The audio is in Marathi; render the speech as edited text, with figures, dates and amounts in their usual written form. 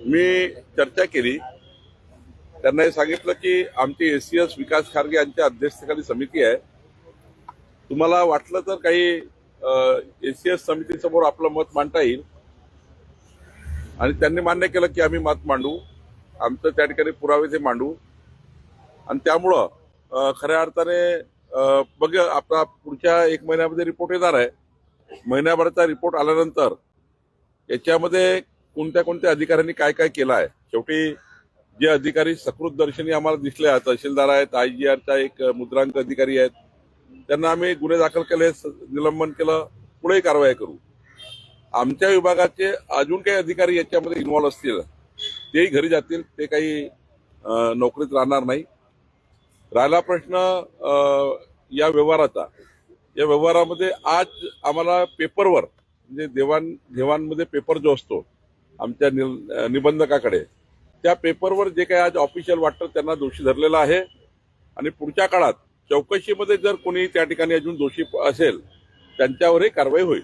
मी चर्चा केली, त्यांना हे सांगितलं की आमची एसीएस विकास खारगे यांच्या अध्यक्षतेखाली समिती आहे. तुम्हाला वाटलं तर काही एसीएस समितीसमोर आपलं मत मांडता येईल. आणि त्यांनी मान्य केलं की आम्ही मत मांडू, आमचं त्या ठिकाणी पुरावे ते मांडू. आणि त्यामुळं खऱ्या अर्थाने बघ आपला पुढच्या 1 महिन्यामध्ये रिपोर्ट येणार आहे. महिन्याभराचा रिपोर्ट आल्यानंतर याच्यामध्ये कोणत्या कोणत्या अधिकाऱ्यांनी काय काय केलं आहे, शेवटी जे अधिकारी सकृत दर्शनी आम्हाला दिसले आहेत, तहसीलदार आहेत, आयजीआरचा एक मुद्रांक अधिकारी आहेत, त्यांना आम्ही गुन्हे दाखल केले, निलंबन केलं, पुढे कारवाई करू. आमच्या विभागाचे अजून काही अधिकारी याच्यामध्ये इन्व्हॉल्व असतील तेही घरी जातील, ते काही नोकरीत राहणार नाही. राहिला प्रश्न या व्यवहाराचा. या व्यवहारामध्ये आज आम्हाला पेपरवर म्हणजे देवाणघेवाणमध्ये पेपर जो असतो आमच्या निबंधकाकडे, त्या पेपरवर जे काही आज ऑफिशियल वाटतं त्यांना दोषी धरलेला आहे. आणि पुढच्या काळात चौकशीमध्ये जर कोणी त्या ठिकाणी अजून दोषी असेल त्यांच्यावरही कारवाई होईल.